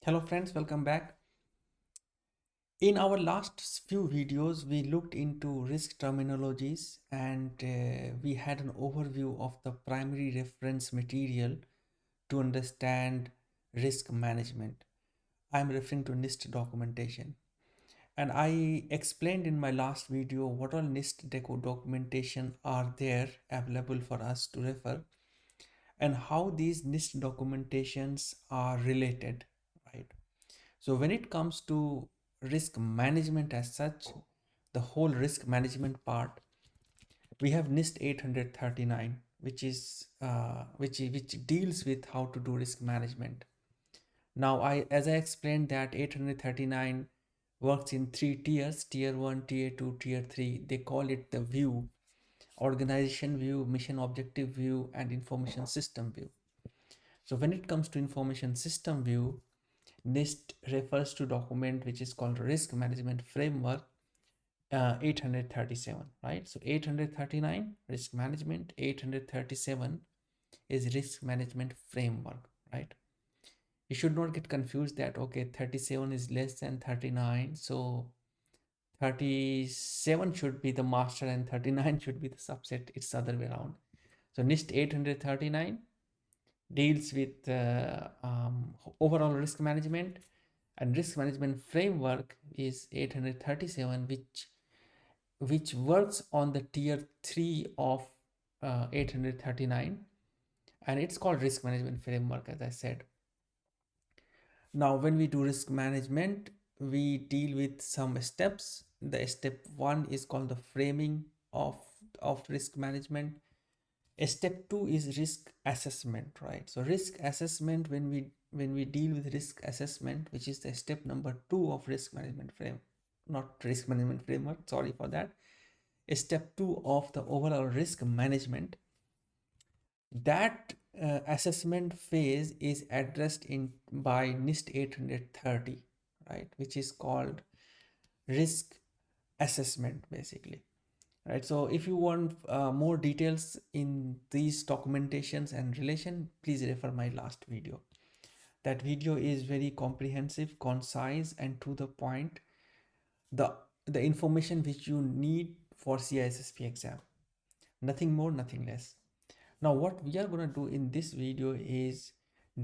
Hello friends, welcome back. In our last few videos, we looked into risk terminologies and we had an overview of the primary reference material to understand risk management. I'm referring to NIST documentation. And I explained in my last video what all NIST documentation are there available for us to refer and how these NIST documentations are related, right? So when it comes to risk management as such, the whole risk management part, we have NIST 839, which deals with how to do risk management. Now, as I explained that 839 works in three tiers: tier one, tier two, tier three. They call it the view: organization view, mission objective view, and information system view. So when it comes to information system view, NIST refers to document which is called Risk Management Framework 837, right? So 839 risk management, 837 is risk management framework, right? You should not get confused that okay, 37 is less than 39, so 37 should be the master and 39 should be the subset. It's the other way around. So NIST 839 deals with overall risk management, and risk management framework is 837, which works on the tier 3 of 839, and it's called risk management framework, as I said. Now when we do risk management, we deal with some steps. The step 1 is called the framing of risk management. Step 2 is risk assessment, right? So risk assessment, when we deal with risk assessment, which is the step number 2 of risk management frame, not risk management framework, sorry for that. Step 2 of the overall risk management, that assessment phase is addressed in by NIST 830, right, which is called risk assessment basically, right? So if you want more details in these documentations and relation, please refer my last video. That video is very comprehensive, concise, and to the point. The information which you need for CISSP exam, nothing more, nothing less. Now what we are going to do in this video is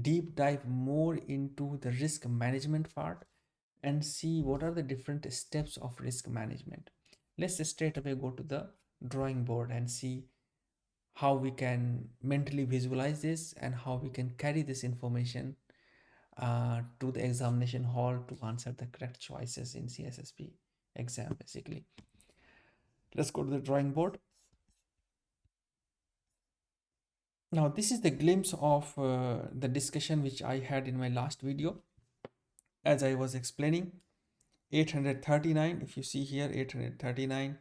deep dive more into the risk management part and see what are the different steps of risk management. Let's straight away go to the drawing board and see how we can mentally visualize this and how we can carry this information to the examination hall to answer the correct choices in CSSP exam basically. Let's go to the drawing board. Now this is the glimpse of the discussion which I had in my last video. As I was explaining, 839, if you see here, 839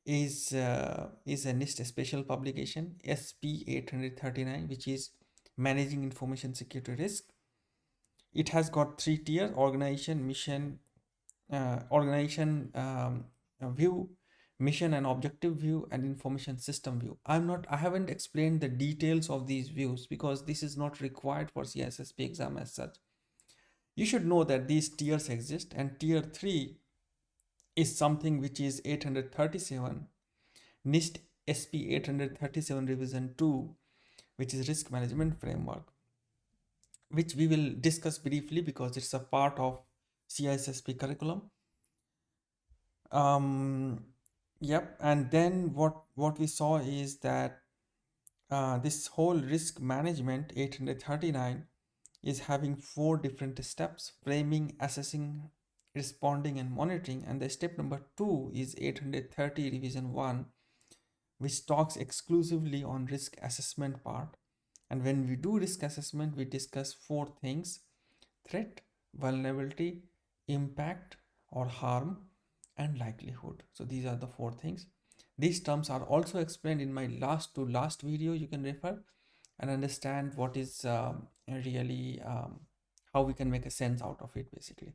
is a NIST special publication, SP 839, which is Managing Information Security Risk. It has got three tiers: organization, mission, view, mission and objective view, and information system view. I haven't explained the details of these views because this is not required for CISSP exam as such. You should know that these tiers exist, and tier 3 is something which is 837, NIST SP 837 revision 2, which is risk management framework, which we will discuss briefly because it's a part of CISSP curriculum. Yep. And then what we saw is that this whole risk management 839 is having 4 different steps: framing, assessing, responding, and monitoring. And the step number 2 is 830 revision 1, which talks exclusively on risk assessment part. And when we do risk assessment, we discuss 4 things: threat, vulnerability, impact or harm, and likelihood. So these are the 4 things. These terms are also explained in my last video. You can refer and understand what is really how we can make a sense out of it basically.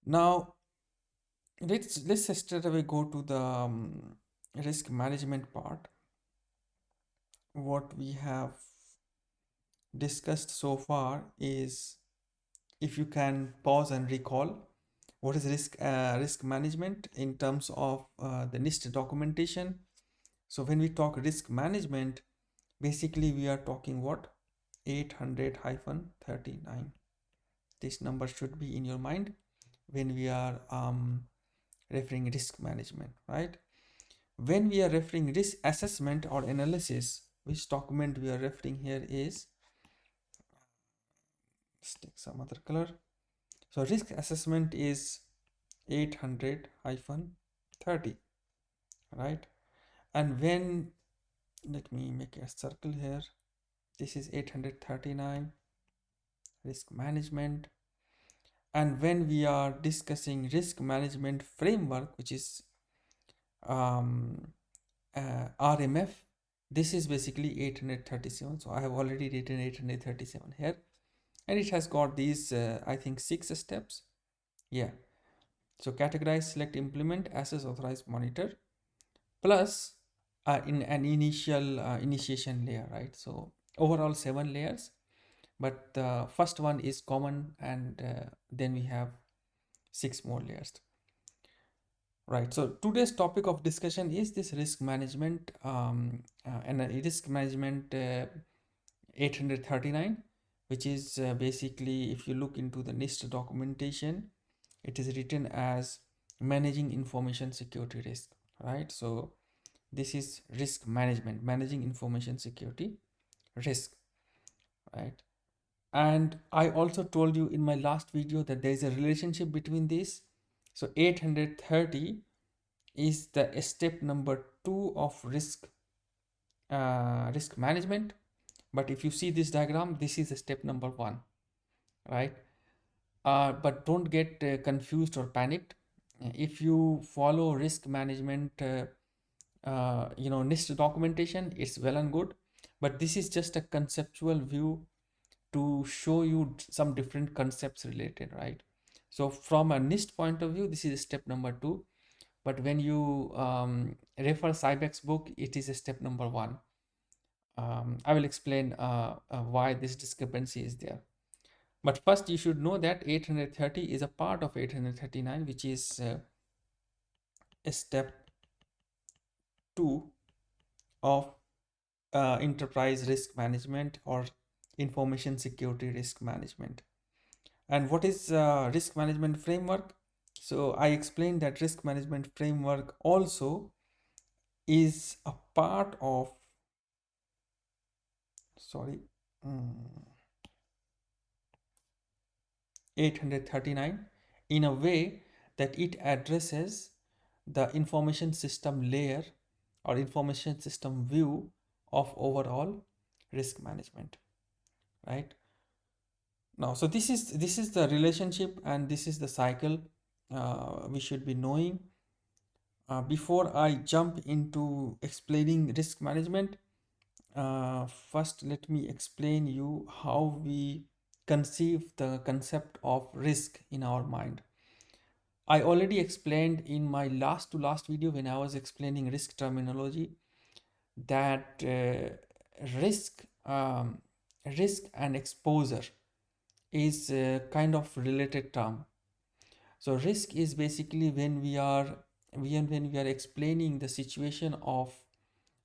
Now let's straight away go to the risk management part. What we have discussed so far is if you can pause and recall what is risk management in terms of the NIST documentation. So when we talk risk management, basically we are talking what? 800-39. This number should be in your mind when we are referring risk management, right? When we are referring risk assessment or analysis, which document we are referring here is, let's take some other color. So risk assessment is 800-30, right? And when, let me make a circle here, this is 839 risk management. And when we are discussing risk management framework, which is RMF, this is basically 837. So I have already written 837 here, and it has got these I think 6 steps. Yeah, so categorize, select, implement, assess, authorize, monitor, plus in an initiation layer, right? So overall 7 layers, but the first one is common, and then we have 6 more layers, right? So today's topic of discussion is this risk management and risk management 839, which is basically, if you look into the NIST documentation, it is written as managing information security risk, right? So this is risk management, managing information security risk, right? And I also told you in my last video that there is a relationship between this. So 830 is the step number 2 of risk management. But if you see this diagram, this is step number 1, right? But don't get confused or panicked. If you follow risk management NIST documentation, it's well and good, but this is just a conceptual view to show you some different concepts related, right? So from a NIST point of view, this is step number 2, but when you refer Cybex book, it is a step number 1. I will explain why this discrepancy is there. But first you should know that 830 is a part of 839, which is a step 2 of enterprise risk management or information security risk management. And what is risk management framework? So I explained that risk management framework also is a part of, sorry, 839, in a way that it addresses the information system layer or information system view of overall risk management, right? Now, so this is the relationship, and this is the cycle we should be knowing. Before I jump into explaining risk management, first let me explain you how we conceive the concept of risk in our mind. I already explained in my last to last video when I was explaining risk terminology that risk and exposure is a kind of related term. So risk is basically when we are explaining the situation of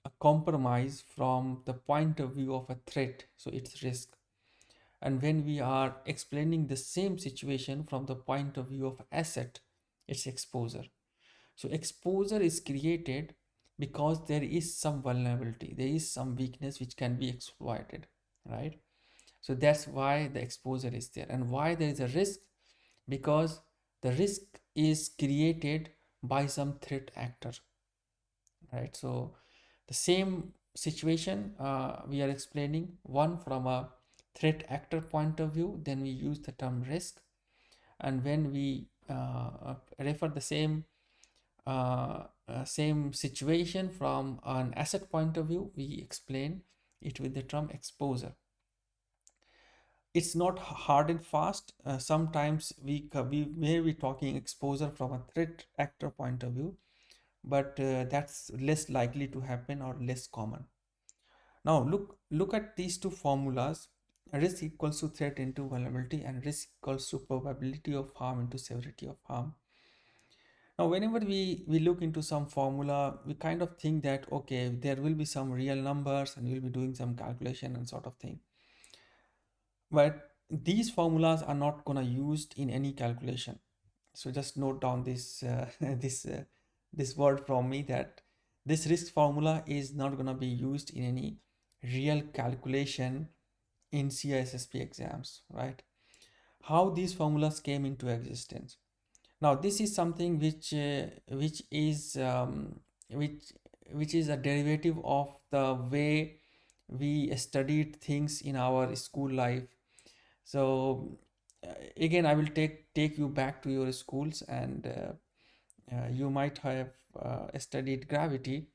a compromise from the point of view of a threat, so it's risk. And when we are explaining the same situation from the point of view of asset, it's exposure. So exposure is created because there is some vulnerability, there is some weakness which can be exploited, right? So that's why the exposure is there. And why there is a risk? Because the risk is created by some threat actor, right? So the same situation we are explaining, one from a threat actor point of view, then we use the term risk. And when we refer the same situation from an asset point of view, we explain it with the term exposure. It's not hard and fast. Sometimes we may be talking exposure from a threat actor point of view, but that's less likely to happen or less common. Now look at these two formulas. risk equals to threat into vulnerability, and risk equals to probability of harm into severity of harm. Now, whenever we look into some formula, we kind of think that, okay, there will be some real numbers and we'll be doing some calculation and sort of thing. But these formulas are not gonna used in any calculation. So just note down this this word from me, that this risk formula is not gonna be used in any real calculation in CISSP exams, right? How these formulas came into existence. Now, this is something which is which is a derivative of the way we studied things in our school life. So again, I will take you back to your schools, and you might have studied gravity,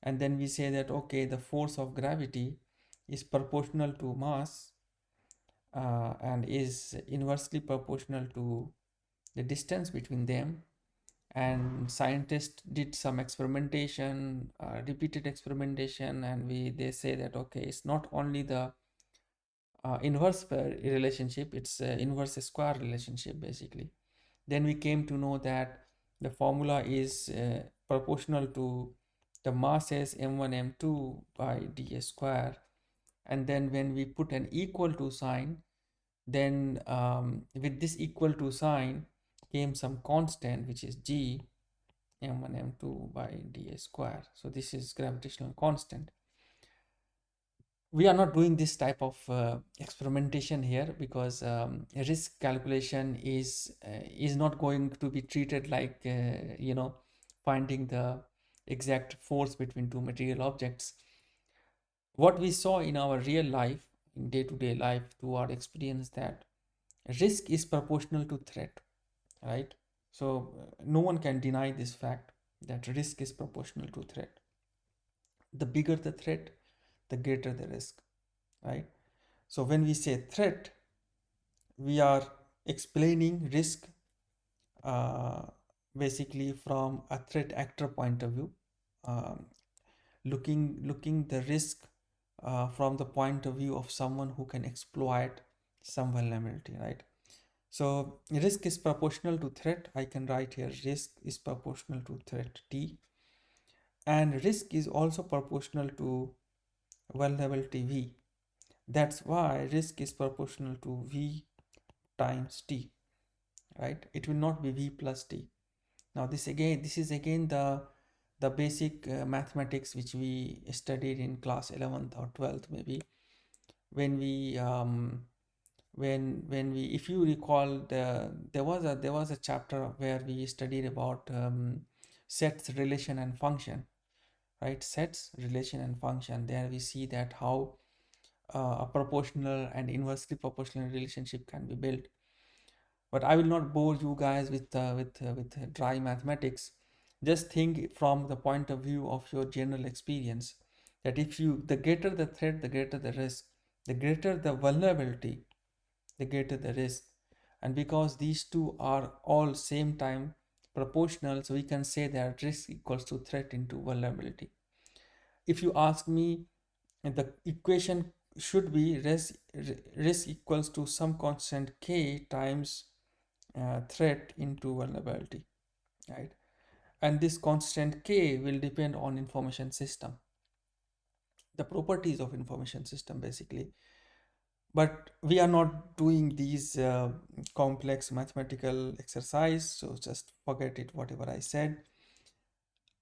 and then we say that, okay, the force of gravity is proportional to mass, and is inversely proportional to the distance between them. And scientists did some experimentation, repeated experimentation, and they say that, okay, it's not only the inverse relationship, it's inverse square relationship basically. Then we came to know that the formula is proportional to the masses m1 m2 by ds square. And then when we put an equal to sign, then with this equal to sign came some constant, which is g m1 m2 by ds square. So this is gravitational constant. We are not doing this type of experimentation here, because risk calculation is not going to be treated like finding the exact force between two material objects. What we saw in our real life, in day-to-day life, through our experience, that risk is proportional to threat, right? So no one can deny this fact, that risk is proportional to threat. The bigger the threat, the greater the risk, right? So when we say threat, we are explaining risk uh, basically from a threat actor point of view, um, looking the risk from the point of view of someone who can exploit some vulnerability, right? So risk is proportional to threat. I can write here risk is proportional to threat T, and risk is also proportional to vulnerability V. That's why risk is proportional to V times T, right? It will not be V plus T. Now this is again the basic mathematics which we studied in class 11th or 12th maybe, when we when we if you recall, there was a chapter where we studied about sets, relation and function, right? Sets, relation and function. There we see that how a proportional and inversely proportional relationship can be built. But I will not bore you guys with dry mathematics. Just think from the point of view of your general experience, that if you the greater the threat, the greater the risk, the greater the vulnerability, the greater the risk. And because these two are all same time proportional, so we can say that risk equals to threat into vulnerability. If you ask me, the equation should be risk equals to some constant k times threat into vulnerability, right? And this constant k will depend on information system, the properties of information system basically. But we are not doing these complex mathematical exercise, so just forget it, whatever I said.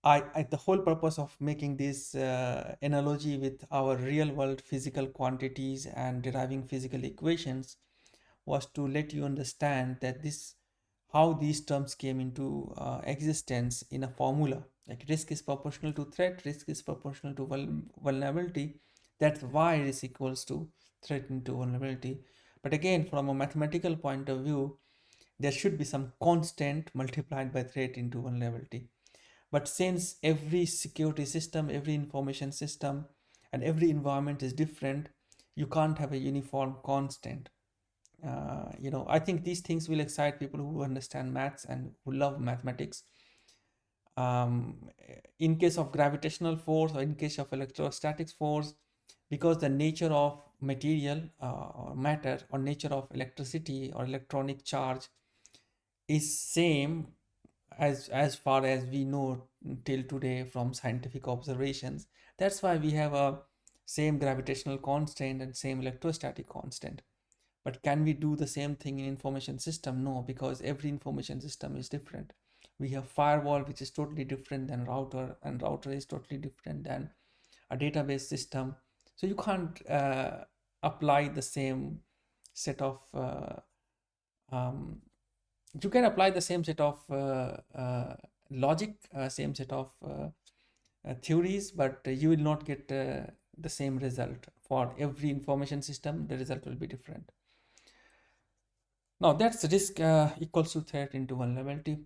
The whole purpose of making this analogy with our real world physical quantities and deriving physical equations was to let you understand that this how these terms came into existence in a formula. Like risk is proportional to threat, risk is proportional to vulnerability. That's why risk equals to threat into vulnerability. But again, from a mathematical point of view, there should be some constant multiplied by threat into vulnerability. But since every security system, every information system, and every environment is different, you can't have a uniform constant. I think these things will excite people who understand maths and who love mathematics. um, in case of gravitational force or in case of electrostatic force, because the nature of material or matter or nature of electricity or electronic charge is same as far as we know till today from scientific observations. That's why we have a same gravitational constant and same electrostatic constant. But can we do the same thing in information system? No, because every information system is different. We have firewall, which is totally different than router, and router is totally different than a database system. So you can't apply the same set of um, you can apply the same set of logic, same set of theories, but you will not get the same result for every information system. The result will be different. Now that's risk equals to threat into vulnerability.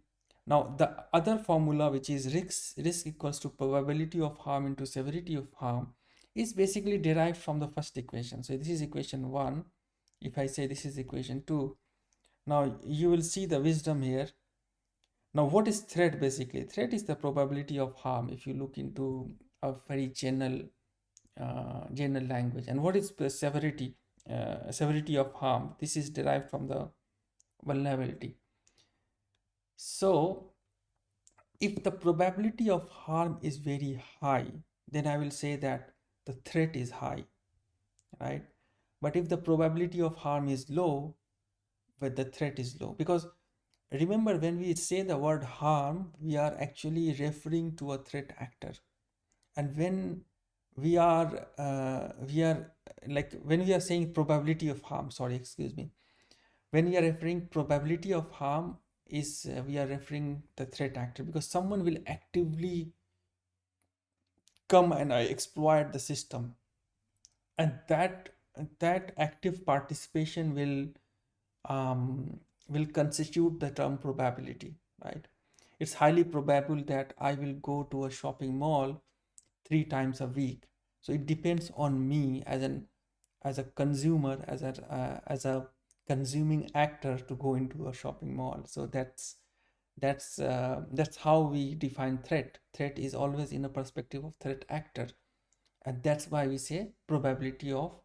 Now the other formula, which is risk equals to probability of harm into severity of harm, is basically derived from the first equation. So this is equation 1. If I say this is equation 2, now you will see the wisdom here. Now what is threat? Basically threat is the probability of harm if you look into a very general language. And what is the severity of harm? This is derived from the vulnerability. So if the probability of harm is very high, then I will say that the threat is high, right? But if the probability of harm is low, but the threat is low, because remember, when we say the word harm, we are actually referring to a threat actor. And when we are like, when we are saying probability of harm, sorry, excuse me, when we are referring probability of harm is we are referring the threat actor, because someone will actively come and exploit the system, and that active participation will constitute the term probability, right? It's highly probable that I will go to a shopping mall 3 times a week. So it depends on me as a consumer, as a consuming actor to go into a shopping mall. So that's how we define threat. Threat is always in a perspective of threat actor, and that's why we say probability of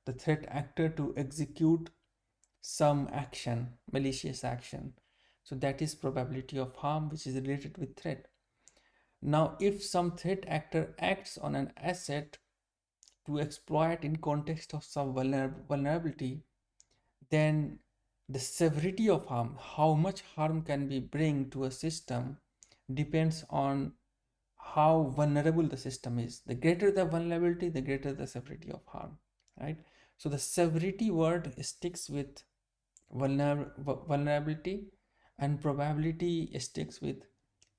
the threat actor to execute some action, malicious action. So that is probability of harm, which is related with threat. Now if some threat actor acts on an asset to exploit in context of some vulnerability, then the severity of harm, how much harm can we bring to a system, depends on how vulnerable the system is. The greater the vulnerability, the greater the severity of harm, right? So the severity word sticks with vulnerability, and probability sticks with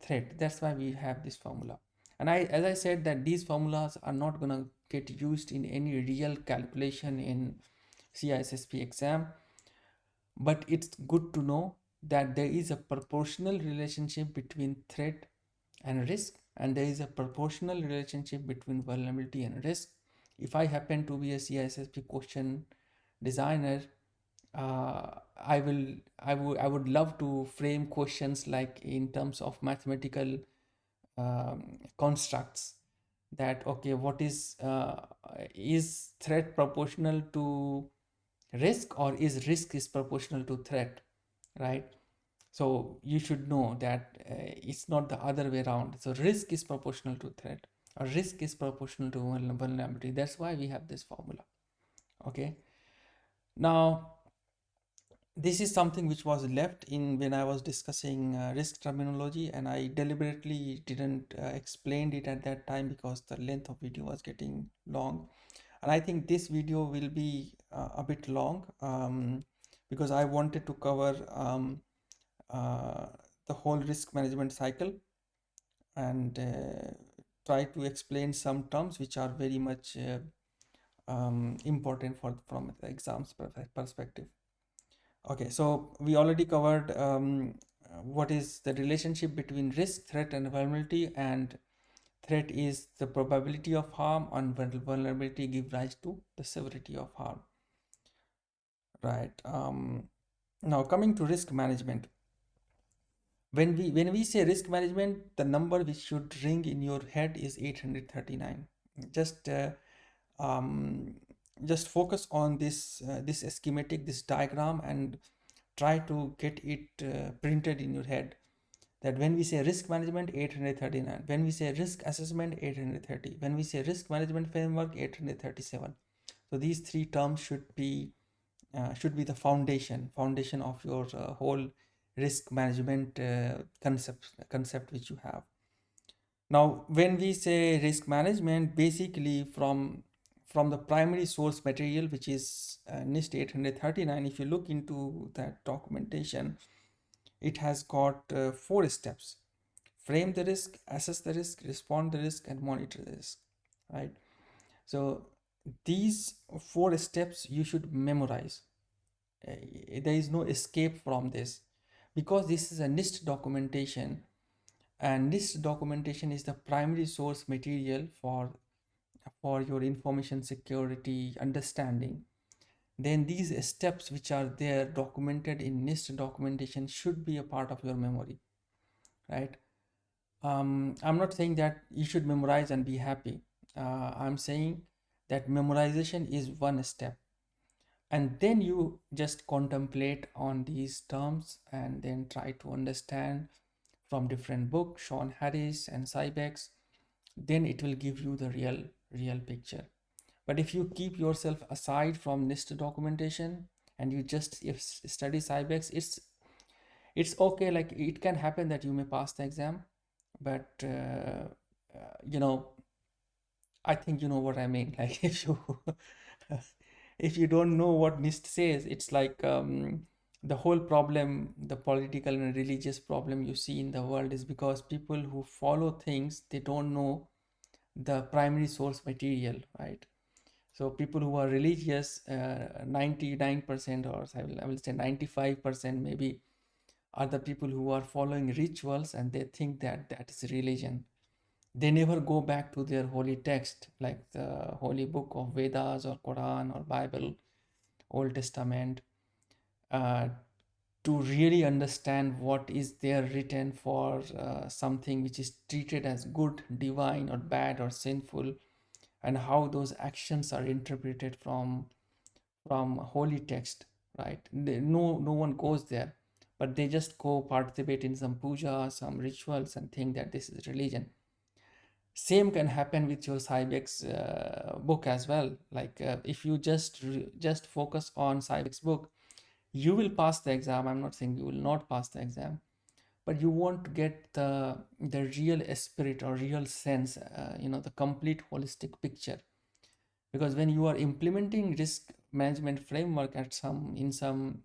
threat. That's why we have this formula. And as I said, that these formulas are not going to get used in any real calculation in CISSP exam, but it's good to know that there is a proportional relationship between threat and risk, and there is a proportional relationship between vulnerability and risk. If I happen to be a CISSP question designer, I would love to frame questions like in terms of mathematical constructs, that okay, what is threat proportional to risk, or is risk is proportional to threat, right? So you should know that it's not the other way around. So risk is proportional to threat, or risk is proportional to vulnerability. That's why we have this formula. Okay, now this is something which was left in when I was discussing risk terminology, and I deliberately didn't explain it at that time because the length of video was getting long. And I think this video will be a bit long because I wanted to cover uh, the whole risk management cycle, and try to explain some terms which are very much important from the exams perspective. Okay, so we already covered what is the relationship between risk, threat, and vulnerability, and threat is the probability of harm, and vulnerability give rise to the severity of harm. Right. Now coming to risk management. When we say risk management, the number which should ring in your head is 839. Just just focus on this schematic, this diagram, and try to get it printed in your head, that when we say risk management 839, when we say risk assessment 830, when we say risk management framework 837. So these three terms should be the foundation of your whole risk management concept which you have. Now when we say risk management, basically from the primary source material, which is NIST 839, if you look into that documentation, it has got 4 steps: frame the risk, assess the risk, respond the risk, and monitor the risk, right? So these 4 steps you should memorize. There is no escape from this, because this is a NIST documentation, and NIST documentation is the primary source material for your information security understanding. Then these steps which are there documented in NIST documentation should be a part of your memory, right? I'm not saying that you should memorize and be happy. I'm saying that memorization is one step, and then you just contemplate on these terms and then try to understand from different books, Sean Harris and Cybex. Then it will give you the real picture. But if you keep yourself aside from NIST documentation and you just if study Cybex, it's okay. Like, it can happen that you may pass the exam, but you know, I think you know what I mean. Like, if you don't know what NIST says, it's like the whole problem, the political and religious problem you see in the world is because people who follow things, they don't know the primary source material, right? So people who are religious, 99%, or I will say 95% maybe, are the people who are following rituals and they think that that is religion. They never go back to their holy text, like the holy book of Vedas or Quran or Bible, Old Testament, uh, to really understand what is there written for something which is treated as good, divine, or bad, or sinful, and how those actions are interpreted from holy text, right? No one goes there, but they just go participate in some puja, some rituals, and think that this is religion. Same can happen with your Cybex book as well. Like, if you just focus on Cybex book, you will pass the exam. I'm not saying you will not pass the exam, but you won't get the real spirit or real sense, the complete holistic picture. Because when you are implementing risk management framework in some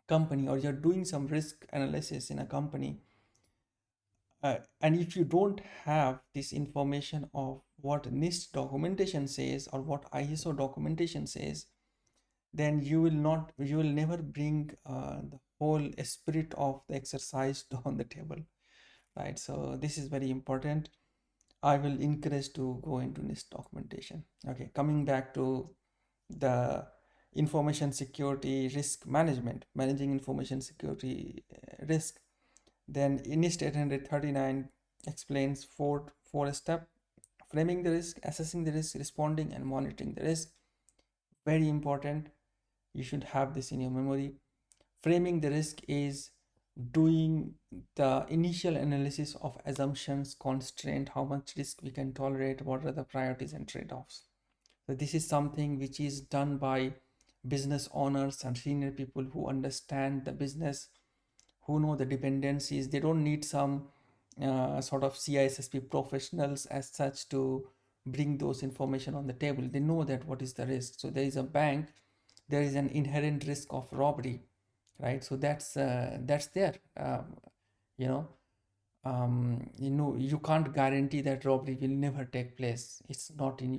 company, or you're doing some risk analysis in a company, and if you don't have this information of what NIST documentation says or what ISO documentation says, then you will never bring the whole spirit of the exercise on the table, right? So this is very important. I will encourage to go into NIST documentation. Okay, coming back to the information security risk management, managing information security risk. Then NIST 839 explains four step: framing the risk, assessing the risk, responding, and monitoring the risk. Very important. You should have this in your memory. Framing the risk is doing the initial analysis of assumptions, constraint, how much risk we can tolerate, what are the priorities and trade-offs. So this is something which is done by business owners and senior people who understand the business, who know the dependencies. They don't need some sort of CISSP professionals as such to bring those information on the table. They know that what is the risk. So there is a bank, there is an inherent risk of robbery, right? So that's there. You know, you can't guarantee that robbery will never take place. It's not in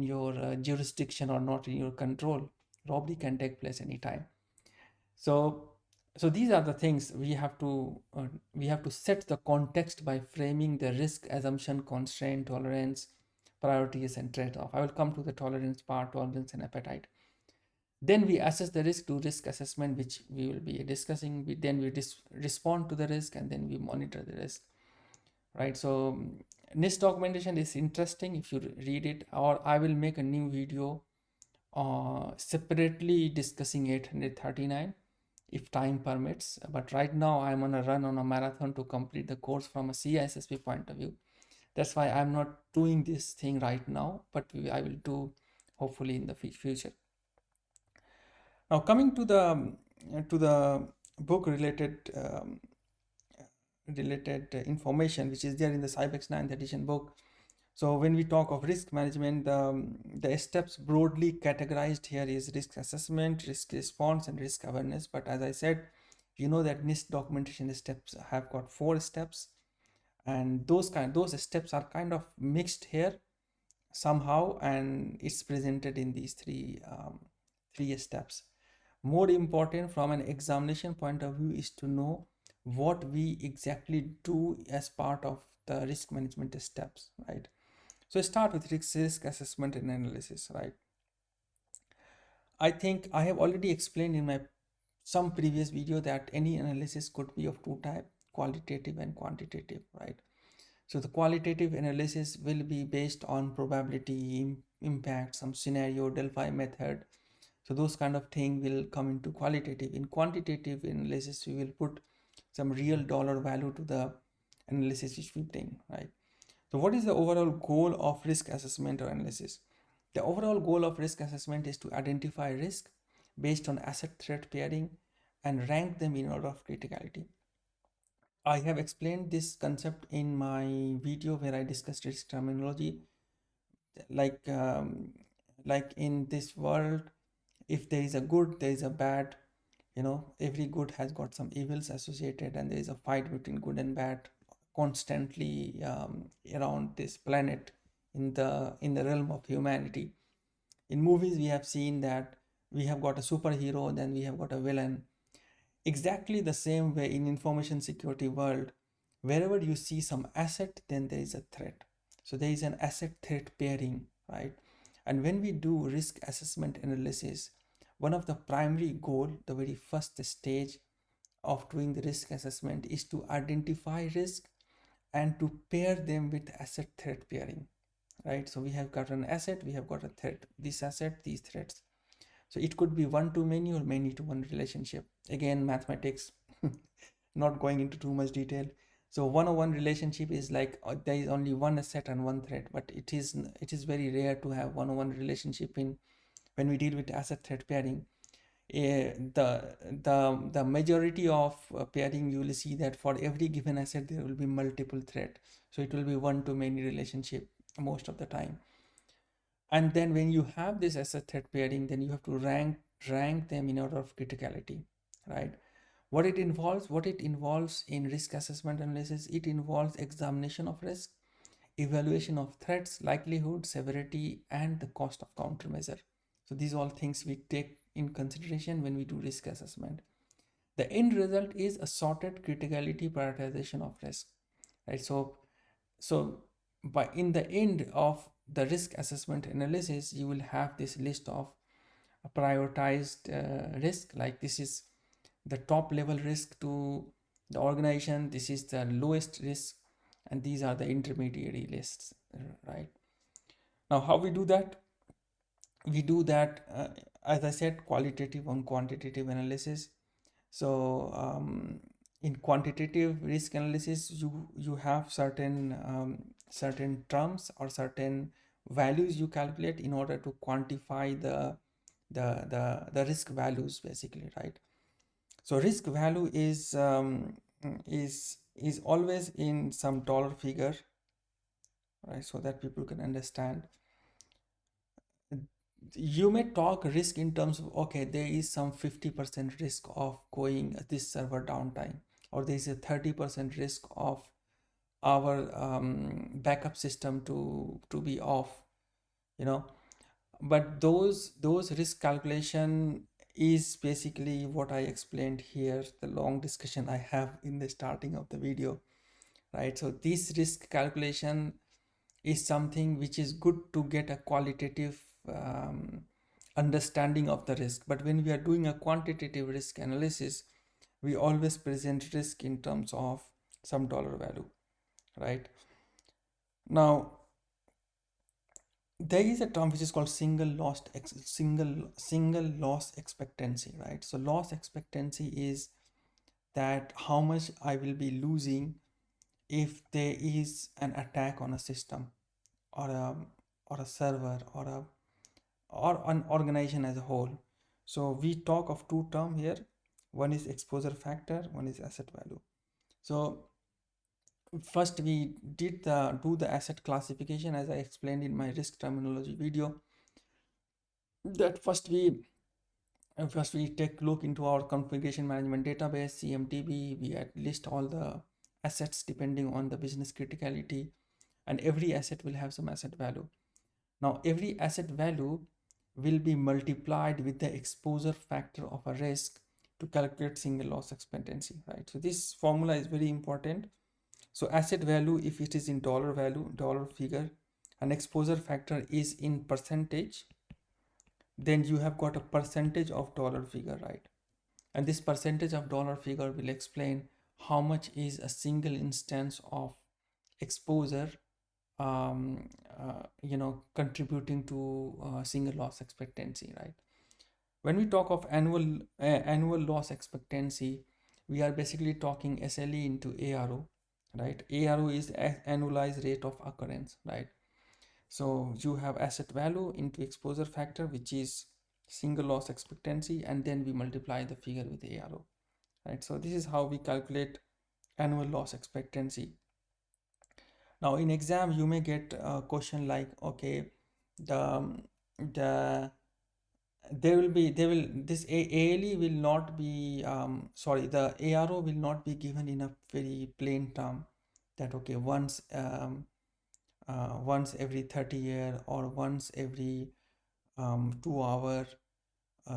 your jurisdiction or not in your control. Robbery can take place anytime. So these are the things we have to set the context by framing the risk, assumption, constraint, tolerance, priorities, and trade-off. I will come to the tolerance part, tolerance and appetite. Then we assess the risk, do risk assessment, which we will be discussing. Then we respond to the risk, and then we monitor the risk, right? So NIST documentation is interesting if you read it, or I will make a new video separately discussing 839 if time permits. But right now I'm on a run on a marathon to complete the course from a CISSP point of view. That's why I'm not doing this thing right now, but I will do hopefully in the future. Now coming to the book related information which is there in the CyBEX 9th edition book. So when we talk of risk management, the steps broadly categorized here is risk assessment, risk response, and risk awareness. But as I said, you know that NIST documentation steps have got 4 steps, and those steps are kind of mixed here somehow, and it's presented in these three steps. More important from an examination point of view is to know what we exactly do as part of the risk management steps, right? So start with risk assessment and analysis, right? I think I have already explained in my some previous video that any analysis could be of 2 types, qualitative and quantitative, right? So the qualitative analysis will be based on probability, impact, some scenario, Delphi method. So those kind of thing will come into qualitative. In quantitative analysis, we will put some real dollar value to the analysis which we bring, right? So what is the overall goal of risk assessment or analysis? The overall goal of risk assessment is to identify risk based on asset threat pairing and rank them in order of criticality. I have explained this concept in my video where I discussed risk terminology. Like like in this world, if there is a good, there is a bad. You know, every good has got some evils associated, and there is a fight between good and bad constantly around this planet in the realm of humanity. In movies, we have seen that we have got a superhero, then we have got a villain. Exactly the same way in information security world, wherever you see some asset, then there is a threat. So there is an asset threat pairing, right? And when we do risk assessment analysis, one of the primary goal, the very first stage of doing the risk assessment is to identify risk and to pair them with asset threat pairing, right? So we have got an asset, we have got a threat, this asset, these threats. So it could be one to many or many to one relationship. Again, mathematics, not going into too much detail. So one-on-one relationship is like there is only one asset and one threat, but it is very rare to have one-on-one relationship in when we deal with asset threat pairing. The majority of pairing, you will see that for every given asset there will be multiple threat. So it will be one to many relationship most of the time. And then when you have this asset threat pairing, then you have to rank them in order of criticality, right? What it involves in risk assessment analysis, it involves examination of risk, evaluation of threats, likelihood, severity, and the cost of countermeasure. So these all things we take in consideration when we do risk assessment. The end result is a sorted criticality prioritization of risk, right? So by in the end of the risk assessment analysis, you will have this list of prioritized risk, like this is the top level risk to the organization, this is the lowest risk, and these are the intermediary lists, right? Now how we do that? We do that, as I said, qualitative and quantitative analysis. So in quantitative risk analysis, you have certain terms or certain values you calculate in order to quantify the risk values, basically, right? So risk value is always in some dollar figure, right? So that people can understand. You may talk risk in terms of, okay, there is some 50% risk of going this server downtime, or there is a 30% risk of our backup system to be off, you know. But those risk calculation is basically what I explained here, the long discussion I have in the starting of the video, right? So this risk calculation is something which is good to get a qualitative understanding of the risk. But when we are doing a quantitative risk analysis, we always present risk in terms of some dollar value, right? Now, there is a term which is called single loss expectancy, right? So loss expectancy is that how much I will be losing if there is an attack on a system or a server or an organization as a whole. So we talk of two terms here. One is exposure factor, one is asset value. So first we did do the asset classification as I explained in my risk terminology video. That first we take a look into our configuration management database CMDB. We list all the assets depending on the business criticality, and every asset will have some asset value. Now every asset value will be multiplied with the exposure factor of a risk to calculate single loss expectancy, right? So this formula is very important. So asset value, if it is in dollar value, dollar figure, and exposure factor is in percentage, then you have got a percentage of dollar figure, right? And this percentage of dollar figure will explain how much is a single instance of exposure contributing to single loss expectancy, right? When we talk of annual loss expectancy, we are basically talking SLE into ARO, right? ARO is annualized rate of occurrence, right? So you have asset value into exposure factor, which is single loss expectancy, and then we multiply the figure with ARO, right? So this is how we calculate annual loss expectancy. Now in exam you may get a question like, okay, the this ALE will not be the ARO will not be given in a very plain term, that okay, once every 30 year or once every 2 hour.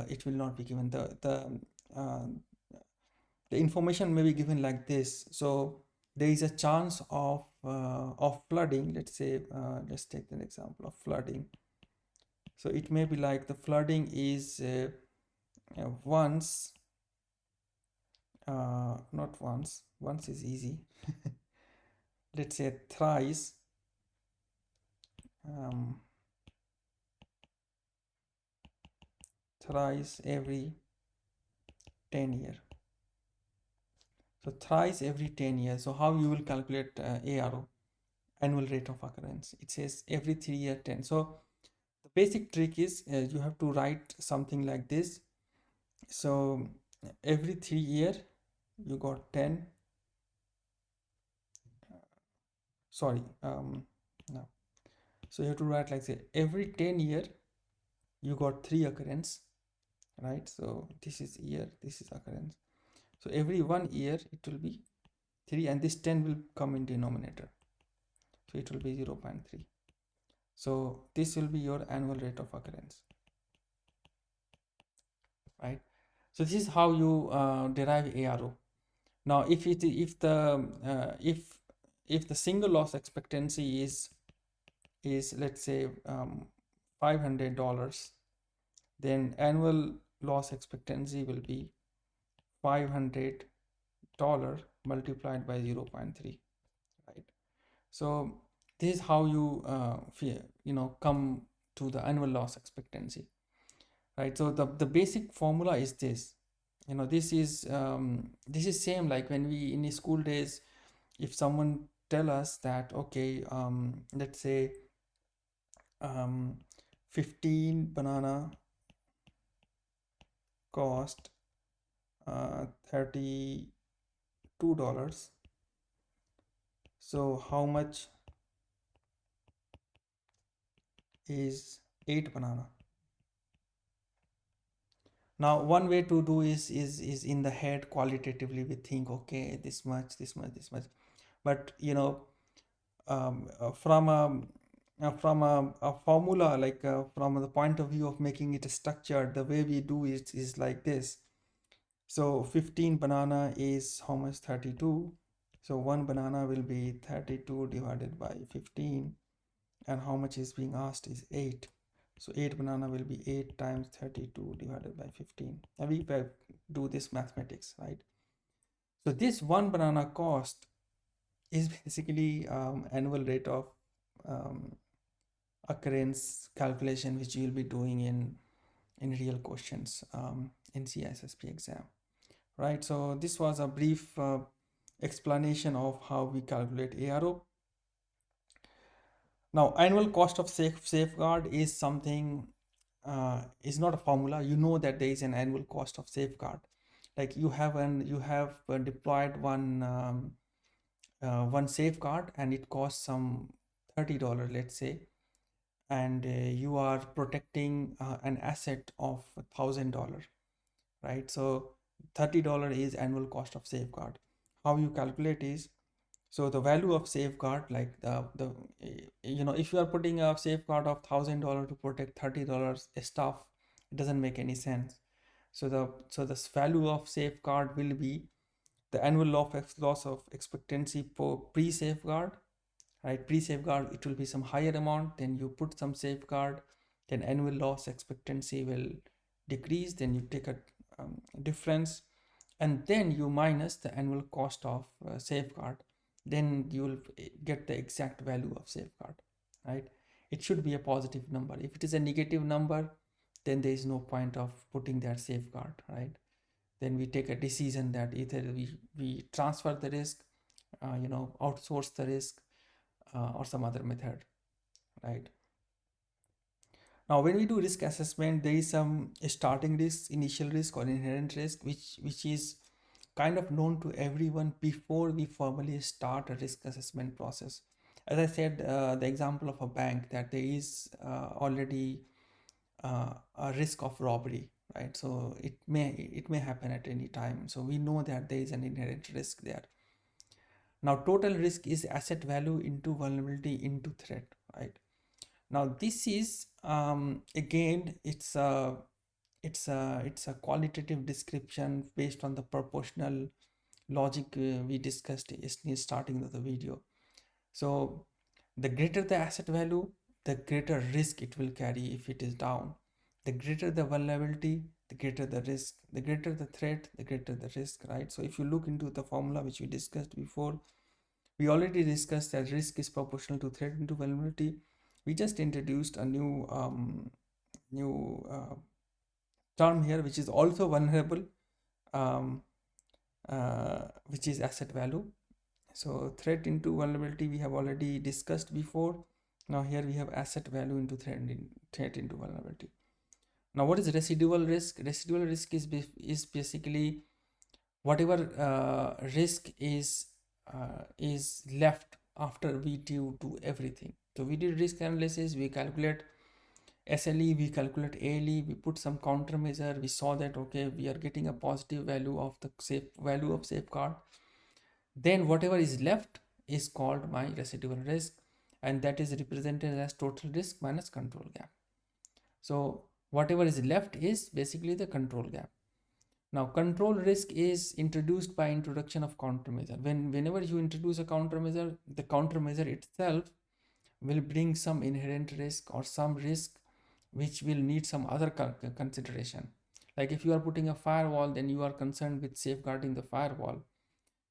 It will not be given. Uh, the information may be given like this. So there is a chance of flooding. Let's say let's take an example of flooding. So it may be like the flooding is once, not once is easy. Let's say thrice, um, thrice every 10 year. So thrice every 10 years. So how you will calculate ARO, annual rate of occurrence? It says every 3 year 10. So the basic trick is you have to write something like this. So every 3 year you got 10. Sorry, no. So you have to write like say every 10 year you got 3 occurrence, right? So this is year, this is occurrence. So every 1 year it will be 3, and this 10 will come in denominator. So it will be 0.3. So this will be your annual rate of occurrence, right? So this is how you derive ARO. Now, if the single loss expectancy is let's say $500, then annual loss expectancy will be $500 multiplied by 0.3, right? So this is how you come to the annual loss expectancy, right? So the basic formula is this. This is same like when we in the school days, if someone tell us that okay, let's say 15 banana cost $32, so how much is 8 banana? Now one way to do is in the head qualitatively we think okay, this much, this much, this much, but from a formula, like from the point of view of making it structured, the way we do it is like this. So 15 banana is how much? 32. So one banana will be 32 divided by 15, and how much is being asked is 8. So 8 banana will be 8 times 32 divided by 15. And we do this mathematics, right? So this one banana cost is basically annual rate of um, occurrence calculation which you will be doing in real questions in CISSP exam, right? So this was a brief explanation of how we calculate ARO. Now, annual cost of safeguard is something, is not a formula. You know that there is an annual cost of safeguard. Like you have deployed one safeguard and it costs some $30, let's say, and you are protecting an asset of $1,000, right? So $30 is annual cost of safeguard. How you calculate is, so the value of safeguard, like if you are putting a safeguard of $1,000 to protect $30 stuff, it doesn't make any sense. So the value of safeguard will be the annual loss of expectancy for pre-safeguard, right? Pre-safeguard, it will be some higher amount, then you put some safeguard, then annual loss expectancy will decrease, then you take a difference, and then you minus the annual cost of safeguard, then you will get the exact value of safeguard, right? It should be a positive number. If it is a negative number, then there is no point of putting that safeguard, right? Then we take a decision that either we transfer the risk, outsource the risk, or some other method, right? Now, when we do risk assessment, there is some starting risk, initial risk, or inherent risk, which is kind of known to everyone before we formally start a risk assessment process. As I said, the example of a bank, that there is already a risk of robbery, right? So it may happen at any time. So we know that there is an inherent risk there. Now, total risk is asset value into vulnerability into threat, right? Now, this is again, it's a qualitative description based on the proportional logic we discussed in starting of the video. So the greater the asset value, the greater risk it will carry if it is down. The greater the vulnerability, the greater the risk. The greater the threat, the greater the risk, right? So if you look into the formula which we discussed before, we already discussed that risk is proportional to threat into vulnerability. We just introduced a new term here, which is also vulnerable, um, which is asset value. So threat into vulnerability we have already discussed before. Now here we have asset value into threat into vulnerability. Now what is residual risk? Residual risk is basically whatever risk is left after we do everything. So we did risk analysis, we calculate SLE, we calculate ALE, we put some countermeasure, we saw that okay, we are getting a positive value of the value of safeguard. Then whatever is left is called my residual risk, and that is represented as total risk minus control gap. So whatever is left is basically the control gap. Now control risk is introduced by introduction of countermeasure. Whenever you introduce a countermeasure, the countermeasure itself will bring some inherent risk or some risk which will need some other consideration. Like if you are putting a firewall, then you are concerned with safeguarding the firewall.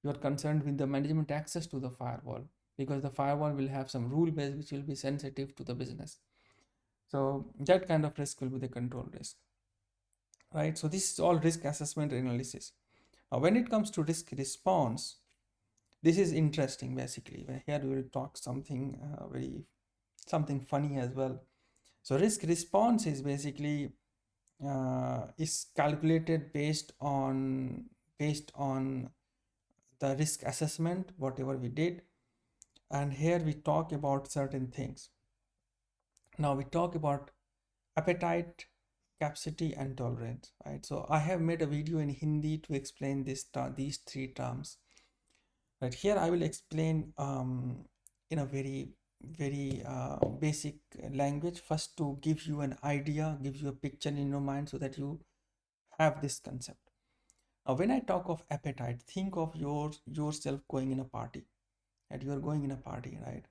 You are concerned with the management access to the firewall, because the firewall will have some rule base which will be sensitive to the business. So that kind of risk will be the control risk, right? So this is all risk assessment analysis. Now when it comes to risk response, this is interesting. Basically here we will talk something something funny as well. So risk response is basically is calculated based on the risk assessment whatever we did, and here we talk about certain things. Now we talk about appetite, capacity, and tolerance, right? So I have made a video in Hindi to explain these three terms. Right here I will explain in a very basic language, first to give you an idea, give you a picture in your mind so that you have this concept. Now when I talk of appetite, think of yourself going in a party, and you are going in a party, right?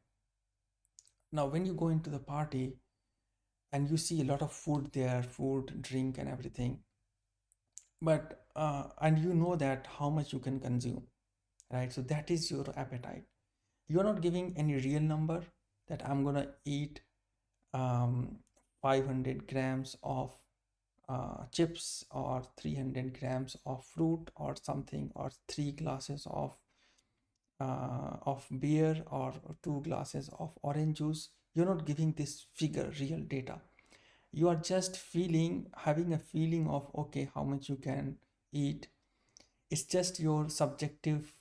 Now when you go into the party and you see a lot of food there, food, drink, and everything, but and you know that how much you can consume, right? So that is your appetite. You are not giving any real number, that I'm gonna eat 500 grams of chips, or 300 grams of fruit or something, or 3 glasses of beer, or 2 glasses of orange juice. You're not giving this figure real data. You are just having a feeling of, okay, how much you can eat. It's just your subjective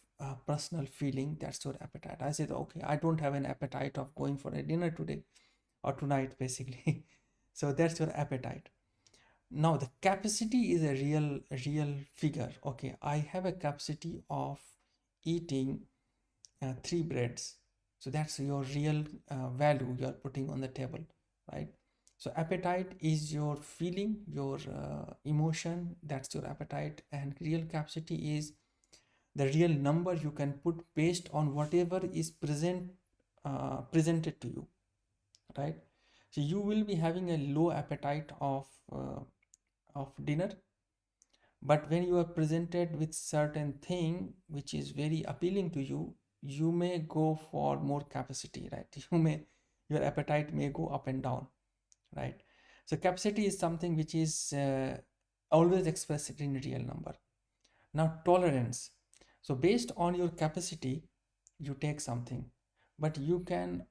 personal feeling. That's your appetite. I said, okay, I don't have an appetite of going for a dinner today or tonight, basically. So that's your appetite. Now the capacity is a real figure. Okay, I have a capacity of eating 3 breads. So that's your real value you are putting on the table, right? So appetite is your feeling, your emotion. That's your appetite. And real capacity is the real number you can put based on whatever is presented to you, right? So you will be having a low appetite of dinner, but when you are presented with certain thing which is very appealing to you, you may go for more capacity, right? Your appetite may go up and down, right? So capacity is something which is always expressed in real number. Now tolerance. So based on your capacity, you take something, but you can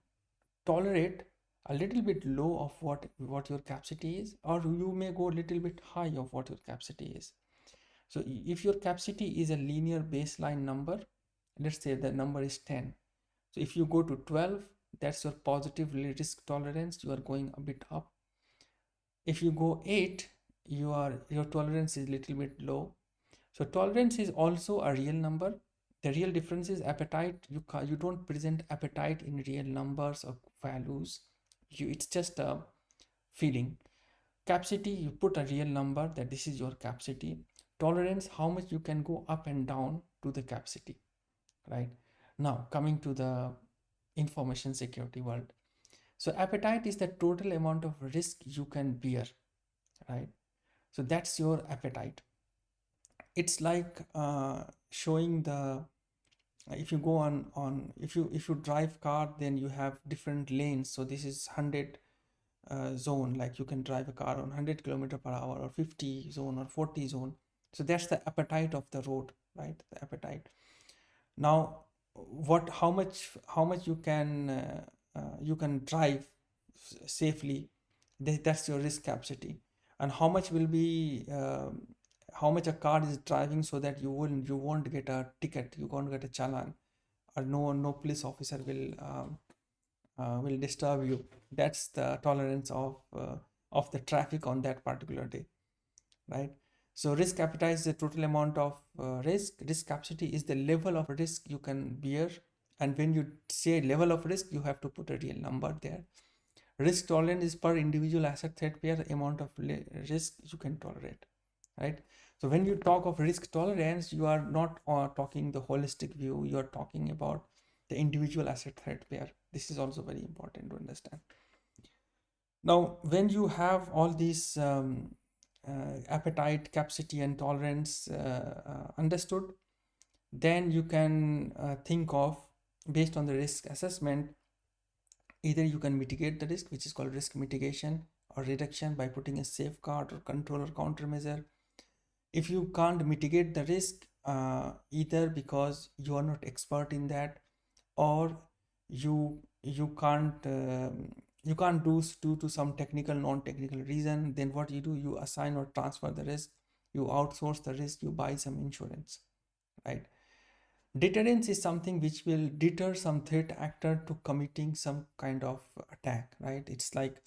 tolerate a little bit low of what your capacity is, or you may go a little bit high of what your capacity is. So if your capacity is a linear baseline number, let's say the number is 10. So if you go to 12, that's your positive risk tolerance. You are going a bit up. If you go 8, your tolerance is a little bit low. So tolerance is also a real number. The real difference is appetite. You don't present appetite in real numbers or values. It's just a feeling. Capacity, you put a real number that this is your capacity. Tolerance, how much you can go up and down to the capacity, right? Now coming to the information security world. So appetite is the total amount of risk you can bear, right? So that's your appetite. It's like showing the, if you go on if you drive car, then you have different lanes. So this is 100 zone, like you can drive a car on 100 kilometer per hour, or 50 zone, or 40 zone. So that's the appetite of the road, right? The appetite. Now how much you can drive safely, that's your risk capacity. And how much will be how much a car is driving so that you won't get a ticket, you won't get a challan, or no police officer will disturb you. That's the tolerance of the traffic on that particular day, right? So risk appetite is the total amount of risk capacity is the level of risk you can bear. And when you say level of risk, you have to put a real number there. Risk tolerance is per individual asset threat pair amount of risk you can tolerate, right? So when you talk of risk tolerance, you are not talking the holistic view, you are talking about the individual asset threat pair. This is also very important to understand. Now when you have all these appetite, capacity, and tolerance understood, then you can think of, based on the risk assessment, either you can mitigate the risk, which is called risk mitigation, or reduction by putting a safeguard or control or countermeasure. If you can't mitigate the risk, either because you are not expert in that, or you can't do due to some technical non-technical reason, then what you do, you assign or transfer the risk, you outsource the risk, you buy some insurance, right? Deterrence is something which will deter some threat actor to committing some kind of attack, right? It's like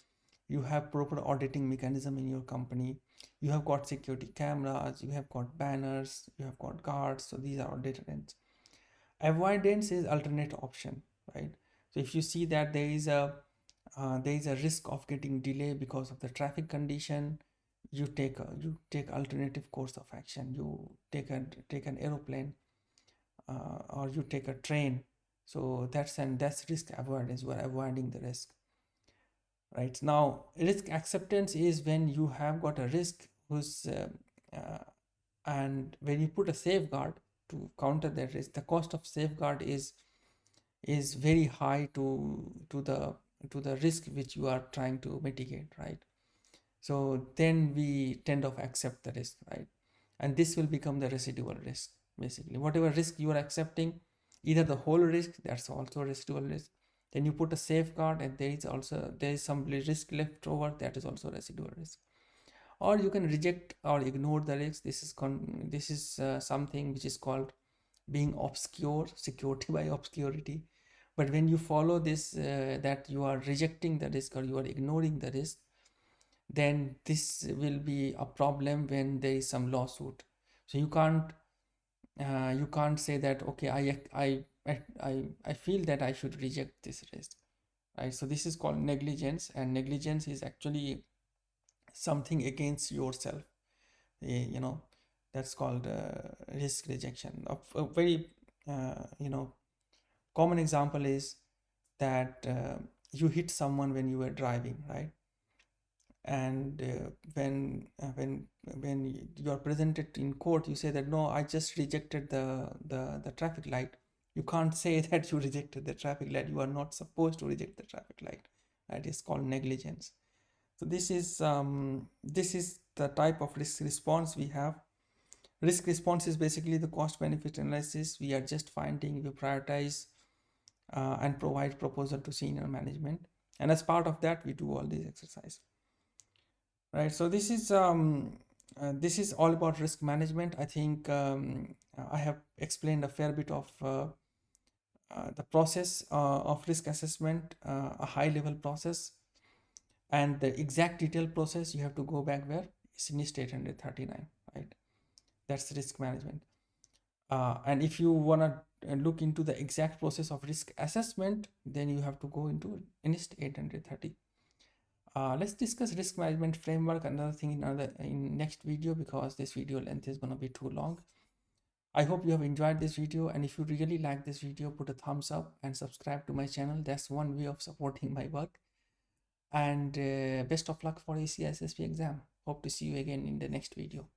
you have proper auditing mechanism in your company, you have got security cameras, you have got banners, you have got guards. So these are deterrents. Avoidance is alternate option, right? So if you see that there is a risk of getting delay because of the traffic condition, you take alternative course of action. You take an aeroplane, or you take a train. So that's risk avoidance. We're avoiding the risk, right? Now risk acceptance is when you have got a risk and when you put a safeguard to counter that risk, the cost of safeguard is is very high to the risk which you are trying to mitigate, right? So then we tend to accept the risk, right? And this will become the residual risk. Basically, whatever risk you are accepting, either the whole risk, that's also residual risk. Then you put a safeguard, and there is some risk left over, that is also residual risk. Or you can reject or ignore the risk. This is something which is called being obscure, security by obscurity. But when you follow this, that you are rejecting the risk or you are ignoring the risk, then this will be a problem when there is some lawsuit. So you can't say that, okay, I feel that I should reject this risk, right? So this is called negligence, and negligence is actually something against yourself. You know, that's called risk rejection. A very common example is that you hit someone when you were driving, right? And when you are presented in court, you say that, no, I just rejected the traffic light. You can't say that you rejected the traffic light. You are not supposed to reject the traffic light. That is called negligence. So this is the type of risk response we have. Risk response is basically the cost benefit analysis. We are just finding, we prioritize and provide proposal to senior management, and as part of that we do all these exercise, right? So this is all about risk management. I think I have explained a fair bit of the process of risk assessment, a high level process, and the exact detailed process you have to go back where it's NIST 839, right? That's risk management. And if you want to look into the exact process of risk assessment, then you have to go into NIST 830. Let's discuss risk management framework, another thing in next video, because this video length is going to be too long. I hope you have enjoyed this video, and if you really like this video, put a thumbs up and subscribe to my channel. That's one way of supporting my work. And best of luck for a CISSP exam. Hope to see you again in the next video.